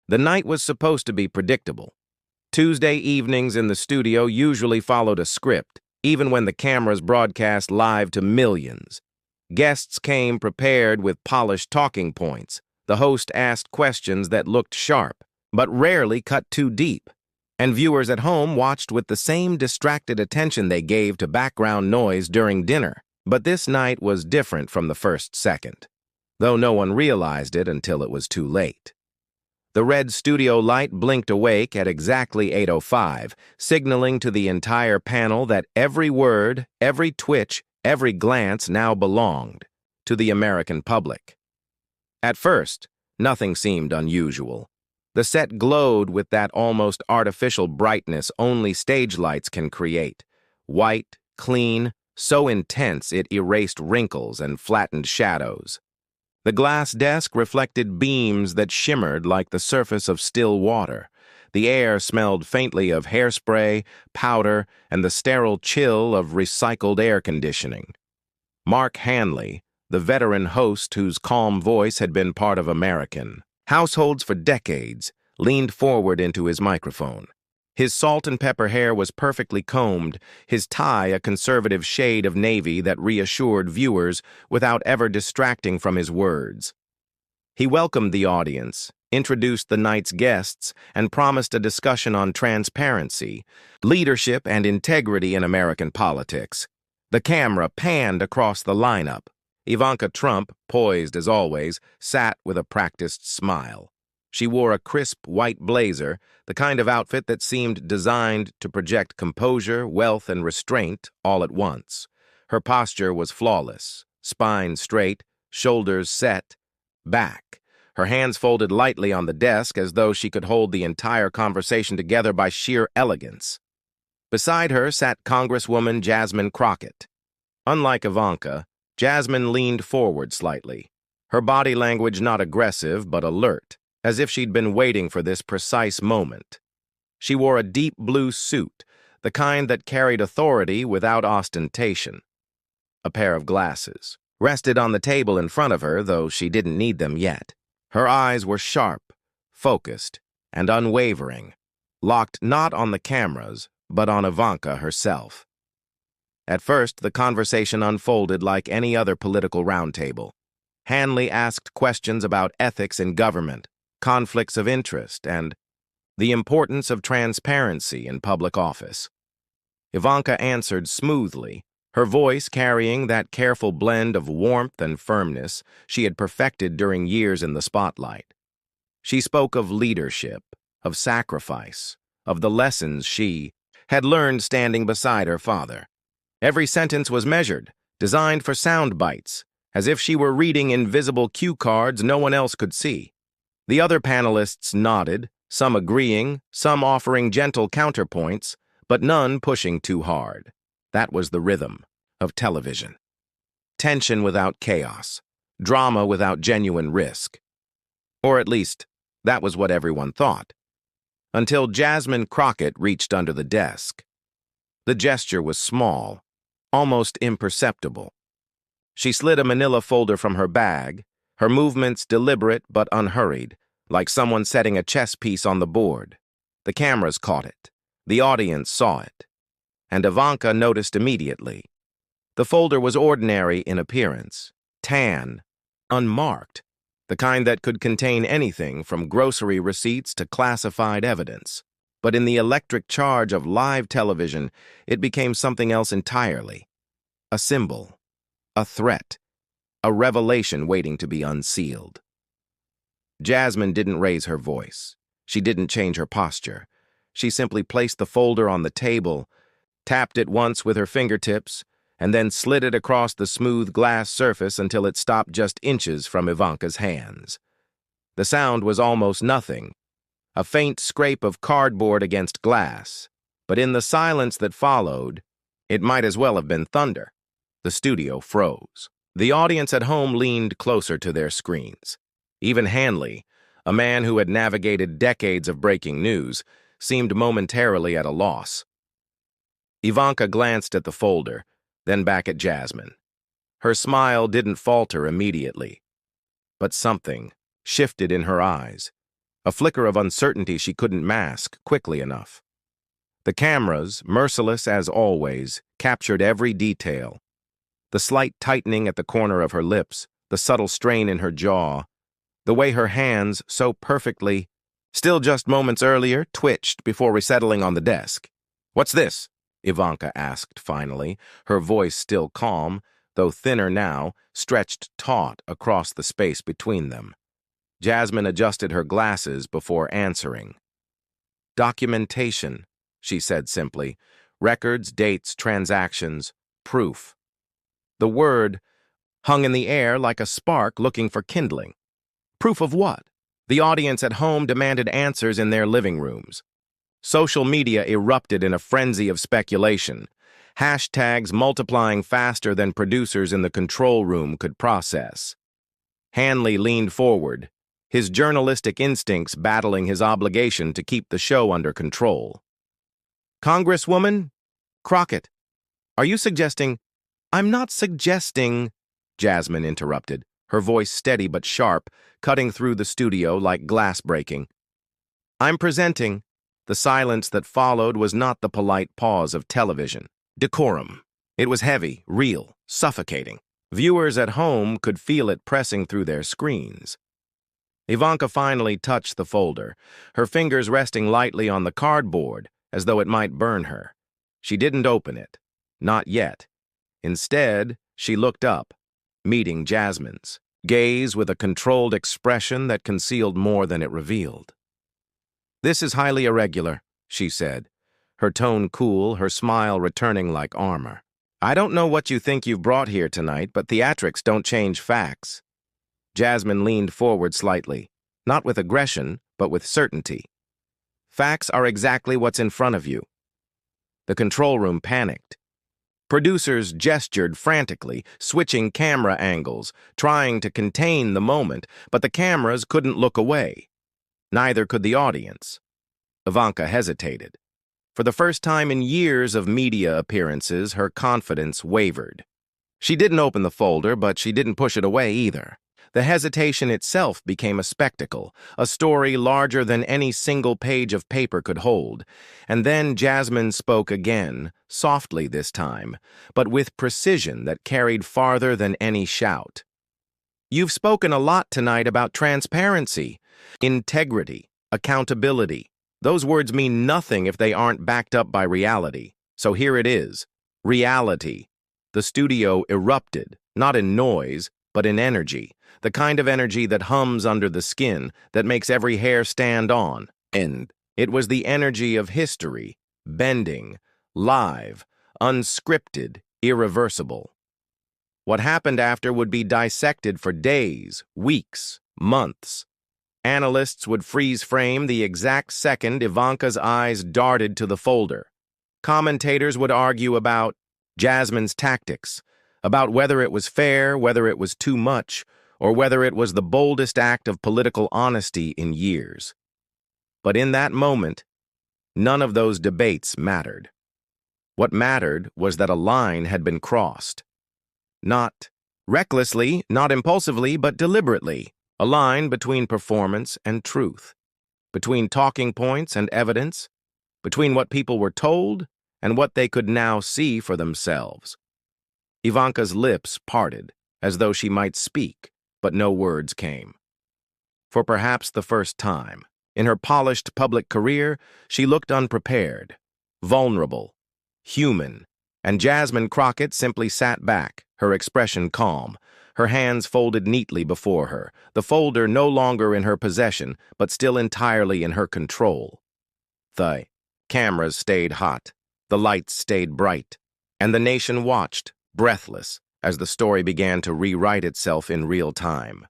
The night was supposed to be predictable. Tuesday evenings in the studio usually followed a script, even when the cameras broadcast live to millions. Guests came prepared with polished talking points. The host asked questions that looked sharp, but rarely cut too deep. And viewers at home watched with the same distracted attention they gave to background noise during dinner. But this night was different from the first second, though no one realized it until it was too late. The red studio light blinked awake at exactly 8:05, signaling to the entire panel that every word, every twitch, every glance now belonged to the American public. At first, nothing seemed unusual. The set glowed with that almost artificial brightness only stage lights can create. White, clean, so intense it erased wrinkles and flattened shadows. The glass desk reflected beams that shimmered like the surface of still water. The air smelled faintly of hairspray, powder, and the sterile chill of recycled air conditioning. Mark Hanley, the veteran host whose calm voice had been part of American households for decades, leaned forward into his microphone. His salt and pepper hair was perfectly combed, his tie a conservative shade of navy that reassured viewers without ever distracting from his words. He welcomed the audience, introduced the night's guests, and promised a discussion on transparency, leadership, and integrity in American politics. The camera panned across the lineup. Ivanka Trump, poised as always, sat with a practiced smile. She wore a crisp white blazer, the kind of outfit that seemed designed to project composure, wealth, and restraint all at once. Her posture was flawless, spine straight, shoulders set, back. Her hands folded lightly on the desk as though she could hold the entire conversation together by sheer elegance. Beside her sat Congresswoman Jasmine Crockett. Unlike Ivanka, Jasmine leaned forward slightly, her body language not aggressive but alert, as if she'd been waiting for this precise moment. She wore a deep blue suit, the kind that carried authority without ostentation. A pair of glasses rested on the table in front of her, though she didn't need them yet. Her eyes were sharp, focused, and unwavering, locked not on the cameras, but on Ivanka herself. At first, the conversation unfolded like any other political roundtable. Hanley asked questions about ethics in government, conflicts of interest, and the importance of transparency in public office. Ivanka answered smoothly, her voice carrying that careful blend of warmth and firmness she had perfected during years in the spotlight. She spoke of leadership, of sacrifice, of the lessons she had learned standing beside her father. Every sentence was measured, designed for sound bites, as if she were reading invisible cue cards no one else could see. The other panelists nodded, some agreeing, some offering gentle counterpoints, but none pushing too hard. That was the rhythm of television. Tension without chaos, drama without genuine risk. Or at least, that was what everyone thought. Until Jasmine Crockett reached under the desk. The gesture was small, almost imperceptible. She slid a manila folder from her bag, her movements deliberate but unhurried, like someone setting a chess piece on the board. The cameras caught it. The audience saw it. And Ivanka noticed immediately. The folder was ordinary in appearance, tan, unmarked, the kind that could contain anything from grocery receipts to classified evidence. But in the electric charge of live television, it became something else entirely. A symbol, a threat, a revelation waiting to be unsealed. Jasmine didn't raise her voice. She didn't change her posture. She simply placed the folder on the table, tapped it once with her fingertips, and then slid it across the smooth glass surface until it stopped just inches from Ivanka's hands. The sound was almost nothing, a faint scrape of cardboard against glass, but in the silence that followed, it might as well have been thunder. The studio froze. The audience at home leaned closer to their screens. Even Hanley, a man who had navigated decades of breaking news, seemed momentarily at a loss. Ivanka glanced at the folder, then back at Jasmine. Her smile didn't falter immediately, but something shifted in her eyes. a flicker of uncertainty she couldn't mask quickly enough. The cameras, merciless as always, captured every detail. The slight tightening at the corner of her lips, the subtle strain in her jaw, the way her hands so perfectly, still just moments earlier, twitched before resettling on the desk. "What's this?" Ivanka asked finally, her voice still calm, though thinner now, stretched taut across the space between them. Jasmine adjusted her glasses before answering. "Documentation," she said simply. "Records, dates, transactions, proof." The word hung in the air like a spark looking for kindling. Proof of what? The audience at home demanded answers in their living rooms. Social media erupted in a frenzy of speculation, hashtags multiplying faster than producers in the control room could process. Hanley leaned forward, his journalistic instincts battling his obligation to keep the show under control. "Congresswoman Crockett, are you suggesting—" "I'm not suggesting," Jasmine interrupted, her voice steady but sharp, cutting through the studio like glass breaking. "I'm presenting." The silence that followed was not the polite pause of television. Decorum. It was heavy, real, suffocating. Viewers at home could feel it pressing through their screens. Ivanka finally touched the folder, her fingers resting lightly on the cardboard, as though it might burn her. She didn't open it. Not yet. Instead, she looked up, meeting Jasmine's gaze with a controlled expression that concealed more than it revealed. "This is highly irregular," she said, her tone cool, her smile returning like armor. "I don't know what you think you've brought here tonight, but theatrics don't change facts." Jasmine leaned forward slightly, not with aggression, but with certainty. "Facts are exactly what's in front of you." The control room panicked. Producers gestured frantically, switching camera angles, trying to contain the moment, but the cameras couldn't look away. Neither could the audience. Ivanka hesitated. For the first time in years of media appearances, her confidence wavered. She didn't open the folder, but she didn't push it away either. The hesitation itself became a spectacle, a story larger than any single page of paper could hold. And then Jasmine spoke again, softly this time, but with precision that carried farther than any shout. "You've spoken a lot tonight about transparency, integrity, accountability. Those words mean nothing if they aren't backed up by reality. So here it is. Reality." The studio erupted, not in noise, but in energy. The kind of energy that hums under the skin, that makes every hair stand on end. It was the energy of history, bending, live, unscripted, irreversible. What happened after would be dissected for days, weeks, months. Analysts would freeze frame the exact second Ivanka's eyes darted to the folder. Commentators would argue about Jasmine's tactics, about whether it was fair, whether it was too much, or whether it was the boldest act of political honesty in years. But in that moment, none of those debates mattered. What mattered was that a line had been crossed. Not recklessly, not impulsively, but deliberately. A line between performance and truth, between talking points and evidence, between what people were told and what they could now see for themselves. Ivanka's lips parted, as though she might speak, but no words came. For perhaps the first time, in her polished public career, she looked unprepared, vulnerable, human, and Jasmine Crockett simply sat back, her expression calm, her hands folded neatly before her, the folder no longer in her possession, but still entirely in her control. The cameras stayed hot, the lights stayed bright, and the nation watched, breathless, as the story began to rewrite itself in real time.